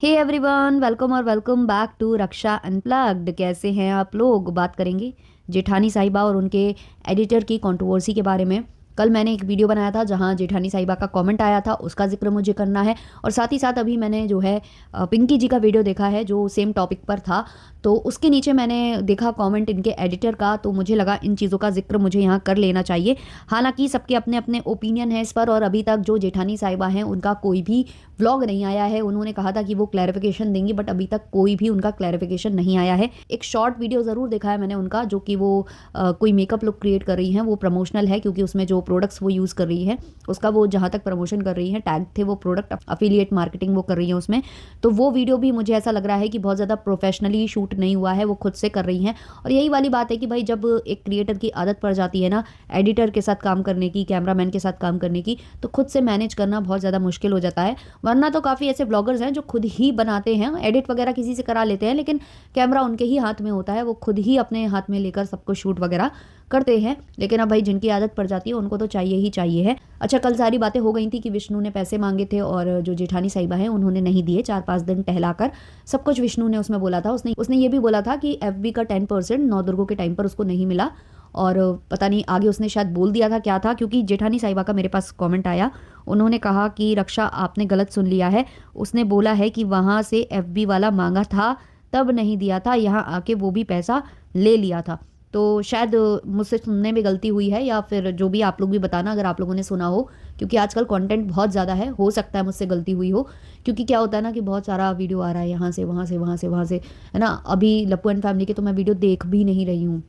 हे everyone, welcome और welcome back to Raksha unplugged. कैसे हैं आप लोग? बात करेंगे जेठानी साहिबा और उनके एडिटर की कंट्रोवर्सी के बारे में। कल मैंने एक वीडियो बनाया था जहां जेठानी साहिबा का कमेंट आया था, उसका जिक्र मुझे करना है। और साथ ही साथ अभी मैंने जो है पिंकी जी का वीडियो देखा है जो सेम टॉपिक पर था, तो उसके नीचे मैंने देखा कमेंट इनके एडिटर का, तो मुझे लगा इन चीज़ों का जिक्र मुझे यहाँ कर लेना चाहिए। हालांकि सबके अपने अपने ओपिनियन है इस पर, और अभी तक जो जेठानी साहिबा हैं उनका कोई भी व्लॉग नहीं आया है। उन्होंने कहा था कि वो क्लैरिफिकेशन देंगी, बट अभी तक कोई भी उनका क्लैरिफिकेशन नहीं आया है। एक शॉर्ट वीडियो ज़रूर देखा है मैंने उनका, जो कि वो कोई मेकअप लुक क्रिएट कर रही हैं। वो प्रमोशनल है क्योंकि उसमें जो प्रोडक्ट्स वो यूज़ कर रही है उसका वो जहाँ तक प्रमोशन कर रही हैं, टैग थे वो प्रोडक्ट अफिलिएट मार्केटिंग वो कर रही हैं उसमें। तो वो वीडियो भी मुझे ऐसा लग रहा है कि बहुत ज़्यादा प्रोफेशनली शूट नहीं हुआ है, वो खुद से कर रही हैं। और यही वाली बात है कि भाई जब एक क्रिएटर की आदत पड़ जाती है ना एडिटर के साथ काम करने की, कैमरामैन के साथ काम करने की, तो खुद से मैनेज करना बहुत ज़्यादा मुश्किल हो जाता है। वरना तो काफ़ी ऐसे ब्लॉगर्स हैं जो खुद ही बनाते हैं, एडिट वगैरह किसी से करा लेते हैं, लेकिन कैमरा उनके ही हाथ में होता है, वो खुद ही अपने हाथ में लेकर सबको शूट वगैरह करते हैं। लेकिन अब भाई जिनकी आदत पड़ जाती है उनको तो चाहिए ही चाहिए है। अच्छा, कल सारी बातें हो गई थी कि विष्णु ने पैसे मांगे थे और जो जेठानी साहिबा हैं उन्होंने नहीं दिए। 4-5 दिन टहलाकर सब कुछ विष्णु ने उसमें बोला था। उसने ये भी बोला था कि एफबी का 10% नवदुर्गों के टाइम पर उसको नहीं मिला, और पता नहीं आगे उसने शायद बोल दिया था क्या था, क्योंकि जेठानी साहिबा का मेरे पास कमेंट आया। उन्होंने कहा कि रक्षा आपने गलत सुन लिया है, उसने बोला है कि वहाँ से एफबी वाला मांगा था तब नहीं दिया था, यहाँ आके वो भी पैसा ले लिया था। तो शायद मुझसे सुनने में गलती हुई है, या फिर जो भी आप लोग भी बताना अगर आप लोगों ने सुना हो, क्योंकि आजकल कंटेंट बहुत ज़्यादा है, हो सकता है मुझसे गलती हुई हो। क्योंकि क्या होता है ना कि बहुत सारा वीडियो आ रहा है यहाँ से वहाँ से वहाँ से वहाँ से, है ना। अभी लप्पू एंड फैमिली के तो मैं वीडियो देख भी नहीं रही हूँ,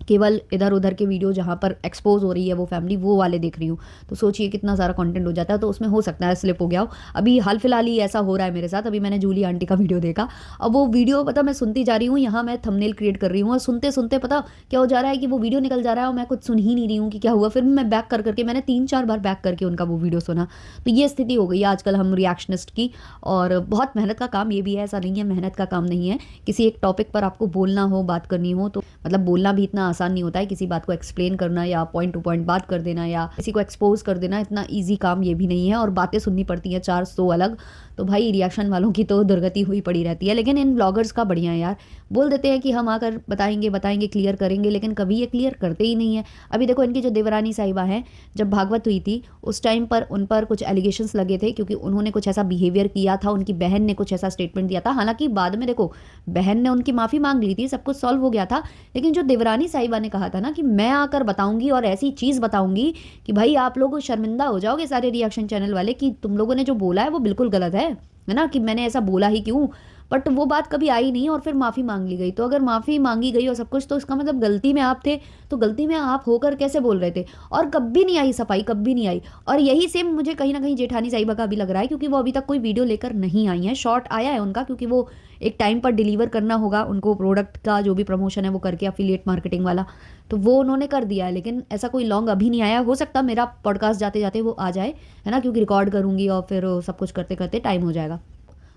केवल इधर उधर के वीडियो जहाँ पर एक्सपोज हो रही है वो फैमिली, वो वाले देख रही हूँ। तो सोचिए कितना सारा कंटेंट हो जाता है, तो उसमें हो सकता है स्लिप हो गया हो। अभी हाल फिलहाल ही ऐसा हो रहा है मेरे साथ। अभी मैंने जूली आंटी का वीडियो देखा, अब वो वीडियो पता मैं सुनती जा रही हूँ, यहाँ मैं थंबनेल क्रिएट कर रही हूँ, और सुनते सुनते पता क्या हो जा रहा है कि वो वीडियो निकल जा रहा है और मैं कुछ सुन ही नहीं रही हूँ कि क्या हुआ। फिर मैं बैक कर करके मैंने 3-4 बार बैक करके उनका वो वीडियो सुना। तो ये स्थिति हो गई है आजकल हम रिएक्शनिस्ट की। और बहुत मेहनत का काम ये भी है, ऐसा नहीं है मेहनत का काम नहीं है। किसी एक टॉपिक पर आपको बोलना हो, बात करनी हो, तो मतलब बोलना भी इतना आसान नहीं होता है। किसी बात को एक्सप्लेन करना या पॉइंट टू पॉइंट बात कर देना या किसी को एक्सपोज कर देना इतना इजी काम ये भी नहीं है, और बातें सुननी पड़ती हैं 400 अलग। तो भाई रिएक्शन वालों की तो दुर्गति हुई पड़ी रहती है। लेकिन इन ब्लॉगर्स का बढ़िया है यार, बोल देते हैं कि हम आकर बताएंगे बताएंगे क्लियर करेंगे, लेकिन कभी ये क्लियर करते ही नहीं है। अभी देखो इनकी जो देवरानी साहिबा हैं, जब भागवत हुई थी उस टाइम पर उन पर कुछ एलिगेशंस लगे थे क्योंकि उन्होंने कुछ ऐसा बिहेवियर किया था, उनकी बहन ने कुछ ऐसा स्टेटमेंट दिया था। हालांकि बाद में देखो बहन ने उनकी माफ़ी मांग ली थी, सब कुछ सॉल्व हो गया था। लेकिन जो देवरानी साहिबा ने कहा था ना कि मैं आकर बताऊंगी और ऐसी चीज़ बताऊंगी कि भाई आप लोग शर्मिंदा हो जाओगे सारे रिएक्शन चैनल वाले, कि तुम लोगों ने जो बोला है वो बिल्कुल गलत है ना, कि मैंने ऐसा बोला ही क्यों। बट वो बात कभी आई नहीं और फिर माफ़ी मांग ली गई। तो अगर माफ़ी मांगी गई और सब कुछ, तो इसका मतलब गलती में आप थे। तो गलती में आप होकर कैसे बोल रहे थे? और कभी नहीं आई सफाई, कभी नहीं आई। और यही सेम मुझे कहीं ना कहीं जेठानी साहिबा का भी लग रहा है, क्योंकि वो अभी तक कोई वीडियो लेकर नहीं आई है। शॉर्ट आया है उनका, क्योंकि वो एक टाइम पर डिलीवर करना होगा उनको प्रोडक्ट का जो भी प्रमोशन है वो करके, अफिलिएट मार्केटिंग वाला, तो वो उन्होंने कर दिया है। लेकिन ऐसा कोई लॉन्ग अभी नहीं आया। हो सकता मेरा पॉडकास्ट जाते जाते वो आ जाए, है ना, क्योंकि रिकॉर्ड करूँगी और फिर सब कुछ करते करते टाइम हो जाएगा।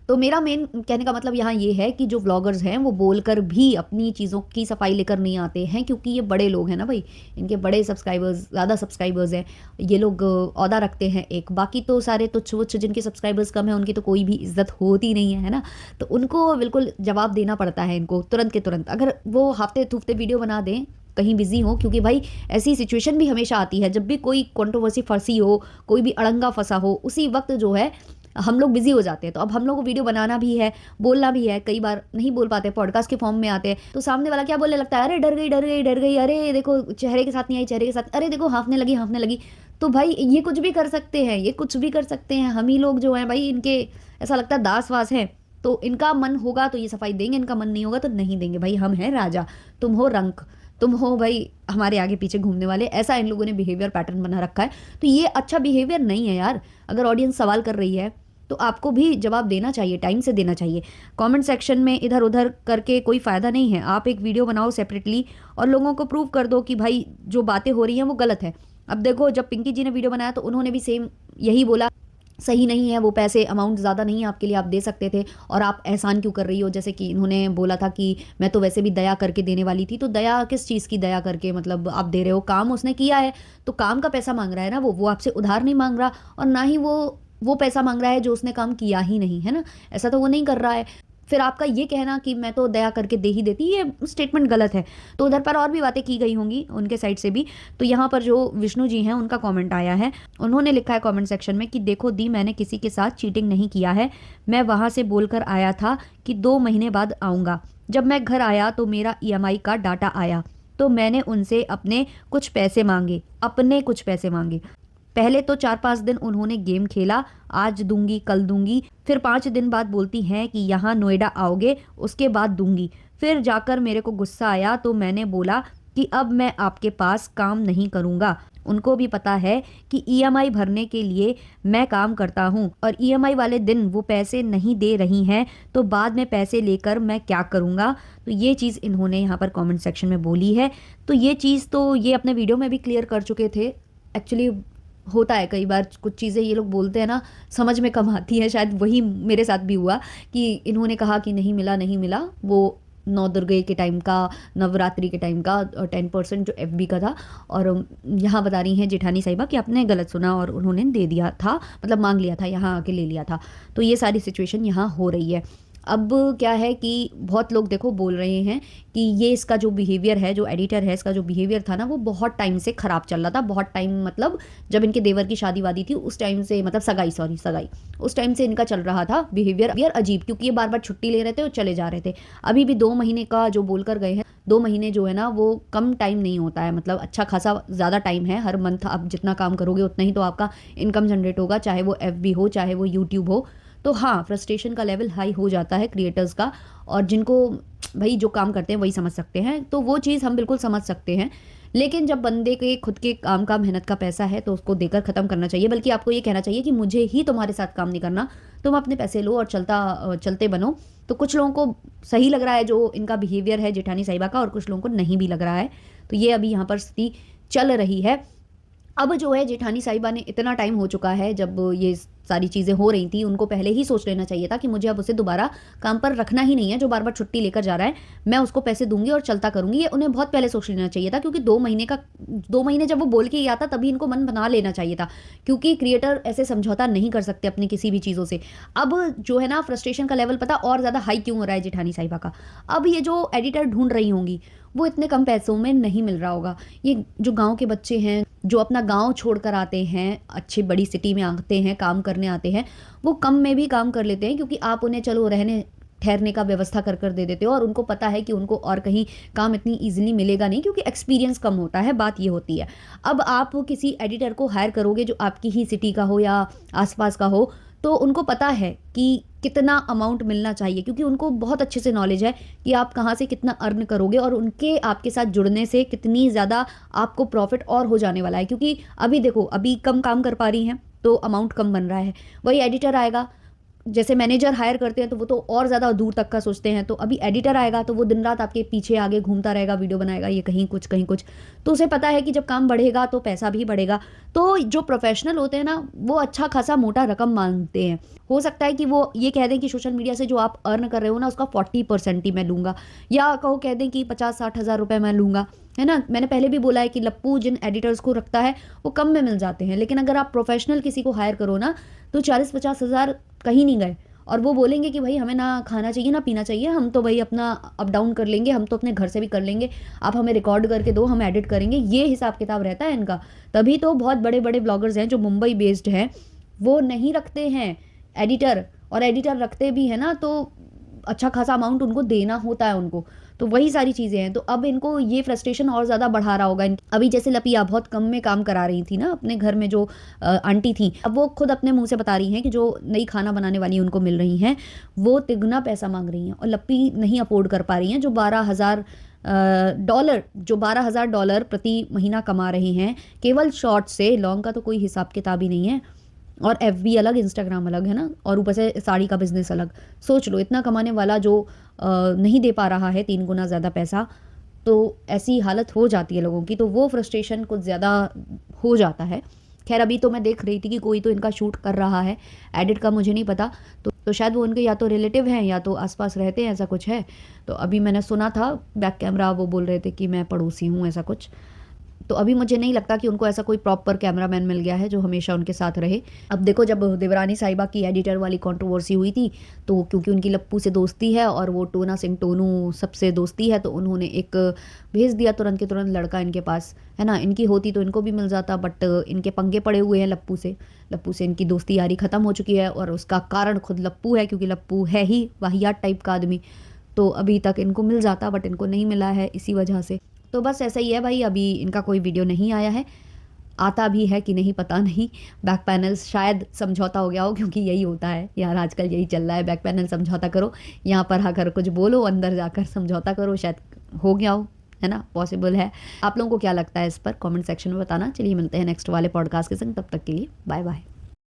तो मेरा मेन कहने का मतलब यहाँ ये है कि जो व्लॉगर्स हैं वो बोलकर भी अपनी चीज़ों की सफाई लेकर नहीं आते हैं, क्योंकि ये बड़े लोग हैं ना भाई, इनके बड़े सब्सक्राइबर्स, ज़्यादा सब्सक्राइबर्स हैं। ये लोग ओहदा रखते हैं एक, बाकी तो सारे तुच्छ वुच्छ जिनके सब्सक्राइबर्स कम है उनकी तो कोई भी इज्जत होती नहीं है ना। तो उनको बिल्कुल जवाब देना पड़ता है इनको तुरंत के तुरंत। अगर वो हफ्ते थूफ्ते वीडियो बना दें, कहीं बिजी हो, क्योंकि भाई ऐसी सिचुएशन भी हमेशा आती है जब भी कोई कंट्रोवर्सी फंसी हो, कोई भी अड़ंगा फंसा हो, उसी वक्त जो है हम लोग बिजी हो जाते हैं। तो अब हम लोग को वीडियो बनाना भी है, बोलना भी है, कई बार नहीं बोल पाते, पॉडकास्ट के फॉर्म में आते हैं, तो सामने वाला क्या बोलने लगता है, अरे डर गई डर गई डर गई, अरे देखो चेहरे के साथ नहीं आई, चेहरे के साथ, अरे देखो हाँफने लगी हाँफने लगी। तो भाई ये कुछ भी कर सकते हैं, ये कुछ भी कर सकते हैं। हम ही लोग जो हैं भाई इनके ऐसा लगता है दास वास हैं। तो इनका मन होगा तो ये सफाई देंगे, इनका मन नहीं होगा तो नहीं देंगे। भाई हम हैं राजा, तुम हो रंक, तुम हो भाई हमारे आगे पीछे घूमने वाले। ऐसा इन लोगों ने बिहेवियर पैटर्न बना रखा है। तो ये अच्छा बिहेवियर नहीं है यार। अगर ऑडियंस सवाल कर रही है तो आपको भी जवाब देना चाहिए, टाइम से देना चाहिए। कमेंट सेक्शन में इधर उधर करके कोई फ़ायदा नहीं है। आप एक वीडियो बनाओ सेपरेटली और लोगों को प्रूव कर दो कि भाई जो बातें हो रही हैं वो गलत है। अब देखो जब पिंकी जी ने वीडियो बनाया तो उन्होंने भी सेम यही बोला, सही नहीं है वो पैसे, अमाउंट ज़्यादा नहीं है आपके लिए, आप दे सकते थे, और आप एहसान क्यों कर रही हो। जैसे कि इन्होंने बोला था कि मैं तो वैसे भी दया करके देने वाली थी। तो दया किस चीज़ की दया करके, मतलब आप दे रहे हो, काम उसने किया है तो काम का पैसा मांग रहा है ना, वो आपसे उधार नहीं मांग रहा। और ना ही वो वो पैसा मांग रहा है जो उसने काम किया ही नहीं है ना, ऐसा तो वो नहीं कर रहा है। फिर आपका ये कहना कि मैं तो दया करके दे ही देती, ये स्टेटमेंट गलत है। तो उधर पर और भी बातें की गई होंगी उनके साइड से भी। तो यहाँ पर जो विष्णु जी हैं उनका कमेंट आया है, उन्होंने लिखा है कमेंट सेक्शन में कि देखो दी, मैंने किसी के साथ चीटिंग नहीं किया है, मैं वहाँ से बोल कर आया था कि 2 महीने बाद आऊँगा। जब मैं घर आया तो मेरा EMI का डाटा आया, तो मैंने उनसे अपने कुछ पैसे मांगे। पहले तो 4-5 दिन उन्होंने गेम खेला, आज दूंगी कल दूंगी, फिर 5 दिन बाद बोलती हैं कि यहाँ नोएडा आओगे, उसके बाद दूंगी। फिर जाकर मेरे को गुस्सा आया तो मैंने बोला कि अब मैं आपके पास काम नहीं करूँगा। उनको भी पता है कि EMI भरने के लिए मैं काम करता हूँ और EMI वाले दिन वो पैसे नहीं दे रही हैं, तो बाद में पैसे लेकर मैं क्या करूँगा। तो ये चीज़ इन्होंने यहाँ पर कमेंट सेक्शन में बोली है। तो ये चीज़ तो ये अपने वीडियो में भी क्लियर कर चुके थे। एक्चुअली होता है कई बार कुछ चीज़ें ये लोग बोलते हैं ना, समझ में कम आती है, शायद वही मेरे साथ भी हुआ कि इन्होंने कहा कि नहीं मिला, वो नौ दुर्गे के टाइम का, नवरात्रि के टाइम का 10% जो FB का था। और यहाँ बता रही हैं जेठानी साहिबा कि आपने गलत सुना और उन्होंने दे दिया था, मतलब मांग लिया था, यहाँ आके ले लिया था। तो ये सारी सिचुएशन यहाँ हो रही है। अब क्या है कि बहुत लोग देखो बोल रहे हैं कि ये इसका जो बिहेवियर है, जो एडिटर है, इसका जो बिहेवियर था ना, वो बहुत टाइम से ख़राब चल रहा था। बहुत टाइम मतलब जब इनके देवर की शादी वादी थी उस टाइम से, मतलब सगाई, उस टाइम से इनका चल रहा था बिहेवियर अजीब, क्योंकि ये बार बार छुट्टी ले रहे थे और चले जा रहे थे। अभी भी 2 महीने का जो बोल कर गए हैं, 2 महीने जो है ना वो कम टाइम नहीं होता है, मतलब अच्छा खासा ज़्यादा टाइम है। हर मंथ आप जितना काम करोगे उतना ही तो आपका इनकम जनरेट होगा, चाहे वो FB हो चाहे वो YouTube हो। तो हाँ, फ्रस्ट्रेशन का लेवल हाई हो जाता है क्रिएटर्स का, और जिनको भाई जो काम करते हैं वही समझ सकते हैं, तो वो चीज़ हम बिल्कुल समझ सकते हैं। लेकिन जब बंदे के खुद के काम का, मेहनत का पैसा है तो उसको देकर ख़त्म करना चाहिए। बल्कि आपको ये कहना चाहिए कि मुझे ही तुम्हारे साथ काम नहीं करना, तुम अपने पैसे लो और चलते बनो। तो कुछ लोगों को सही लग रहा है जो इनका बिहेवियर है जेठानी साहिबा का, और कुछ लोगों को नहीं भी लग रहा है। तो ये अभी यहाँ पर स्थिति चल रही है। अब जो है जेठानी साहिबा ने, इतना टाइम हो चुका है जब ये सारी चीज़ें हो रही थी, उनको पहले ही सोच लेना चाहिए था कि मुझे अब उसे दोबारा काम पर रखना ही नहीं है। जो बार बार छुट्टी लेकर जा रहा है, मैं उसको पैसे दूंगी और चलता करूंगी, ये उन्हें बहुत पहले सोच लेना चाहिए था। क्योंकि 2 महीने जब वो बोल के आता तभी इनको मन बना लेना चाहिए था, क्योंकि क्रिएटर ऐसे समझौता नहीं कर सकते अपनी किसी भी चीज़ों से। अब जो है ना, फ्रस्ट्रेशन का लेवल पता और ज़्यादा हाई क्यों हो रहा है जेठानी साहिबा का। अब ये जो एडिटर ढूंढ रही होंगी वो इतने कम पैसों में नहीं मिल रहा होगा। ये जो गाँव के बच्चे हैं, जो अपना गाँव छोड़कर आते हैं, अच्छी बड़ी सिटी में आते हैं, काम करने आते हैं, वो कम में भी काम कर लेते हैं, क्योंकि आप उन्हें चलो रहने ठहरने का व्यवस्था कर दे देते हो, और उनको पता है कि उनको और कहीं काम इतनी इजीली मिलेगा नहीं, क्योंकि एक्सपीरियंस कम होता है, बात ये होती है। अब आप किसी एडिटर को हायर करोगे जो आपकी ही सिटी का हो या आसपास का हो, तो उनको पता है कि कितना अमाउंट मिलना चाहिए, क्योंकि उनको बहुत अच्छे से नॉलेज है कि आप कहाँ से कितना अर्न करोगे और उनके आपके साथ जुड़ने से कितनी ज़्यादा आपको प्रॉफिट और हो जाने वाला है। क्योंकि अभी देखो, अभी कम काम कर पा रही हैं तो अमाउंट कम बन रहा है। वही एडिटर आएगा, जैसे मैनेजर हायर करते हैं तो वो तो और ज़्यादा दूर तक का सोचते हैं, तो अभी एडिटर आएगा तो वो दिन रात आपके पीछे आगे घूमता रहेगा, वीडियो बनाएगा, ये कहीं कुछ, तो उसे पता है कि जब काम बढ़ेगा तो पैसा भी बढ़ेगा। तो जो प्रोफेशनल होते हैं ना, वो अच्छा खासा मोटा रकम मांगते हैं। हो सकता है कि वो ये कह दें कि सोशल मीडिया से जो आप अर्न कर रहे हो ना, उसका 40% ही मैं लूँगा, या कह दें कि 50-60 हज़ार रुपये मैं लूँगा, है ना। मैंने पहले भी बोला है कि लप्पू जिन एडिटर्स को रखता है वो कम में मिल जाते हैं, लेकिन अगर आप प्रोफेशनल किसी को हायर करो ना, तो 40-50 हज़ार कहीं नहीं गए। और वो बोलेंगे कि भाई हमें ना खाना चाहिए ना पीना चाहिए, हम तो भाई अपना अप डाउन कर लेंगे, हम तो अपने घर से भी कर लेंगे, आप हमें रिकॉर्ड करके दो, हम एडिट करेंगे, ये हिसाब किताब रहता है इनका। तभी तो बहुत बड़े बड़े ब्लॉगर्स हैं जो मुंबई बेस्ड हैं, वो नहीं रखते हैं एडिटर, और एडिटर रखते भी हैं ना तो अच्छा खासा अमाउंट उनको देना होता है उनको। तो वही सारी चीज़ें हैं। तो अब इनको ये फ्रस्ट्रेशन और ज़्यादा बढ़ा रहा होगा। अभी जैसे लपिया बहुत कम में काम करा रही थी ना अपने घर में, जो आंटी थी, अब वो खुद अपने मुंह से बता रही हैं कि जो नई खाना बनाने वाली उनको मिल रही हैं वो तिगुना पैसा मांग रही हैं, और लप्पी नहीं अफोर्ड कर पा रही हैं। जो $12,000 प्रति महीना कमा रहे हैं केवल शॉर्ट से, लॉन्ग का तो कोई हिसाब किताब ही नहीं है। और FB अलग, इंस्टाग्राम अलग, है ना, और ऊपर से साड़ी का बिजनेस अलग। सोच लो, इतना कमाने वाला जो नहीं दे पा रहा है 3 गुना ज़्यादा पैसा, तो ऐसी हालत हो जाती है लोगों की, तो वो फ्रस्ट्रेशन कुछ ज़्यादा हो जाता है। खैर अभी तो मैं देख रही थी कि कोई तो इनका शूट कर रहा है, एडिट का मुझे नहीं पता, तो शायद वो उनके या तो रिलेटिव हैं या तो आसपास रहते हैं, ऐसा कुछ है। तो अभी मैंने सुना था बैक कैमरा वो बोल रहे थे कि मैं पड़ोसी हूँ, ऐसा कुछ। तो अभी मुझे नहीं लगता कि उनको ऐसा कोई प्रॉपर कैमरामैन मिल गया है जो हमेशा उनके साथ रहे। अब देखो, जब देवरानी साहिबा की एडिटर वाली कंट्रोवर्सी हुई थी, तो क्योंकि उनकी लप्पू से दोस्ती है और वो टोना सिंह टोनू सबसे दोस्ती है, तो उन्होंने एक भेज दिया तुरंत के तुरंत लड़का इनके पास, है ना। इनकी होती तो इनको भी मिल जाता, बट इनके पंगे पड़े हुए हैं लप्पू से। लप्पू से इनकी दोस्ती यारी ख़त्म हो चुकी है और उसका कारण खुद लप्पू है, क्योंकि लप्पू है ही वाहियात टाइप का आदमी। तो अभी तक इनको मिल जाता, बट इनको नहीं मिला है इसी वजह से। तो बस ऐसा ही है भाई, अभी इनका कोई वीडियो नहीं आया है, आता भी है कि नहीं पता नहीं। बैक पैनल्स शायद समझौता हो गया हो, क्योंकि यही होता है यार, आजकल यही चल रहा है, बैक पैनल समझौता करो, यहाँ पर आकर कुछ बोलो, अंदर जाकर समझौता करो, शायद हो गया हो, है ना, पॉसिबल है। आप लोगों को क्या लगता है इस पर कमेंट सेक्शन में बताना। चलिए मिलते हैं नेक्स्ट वाले पॉडकास्ट के संग, तब तक के लिए बाय बाय।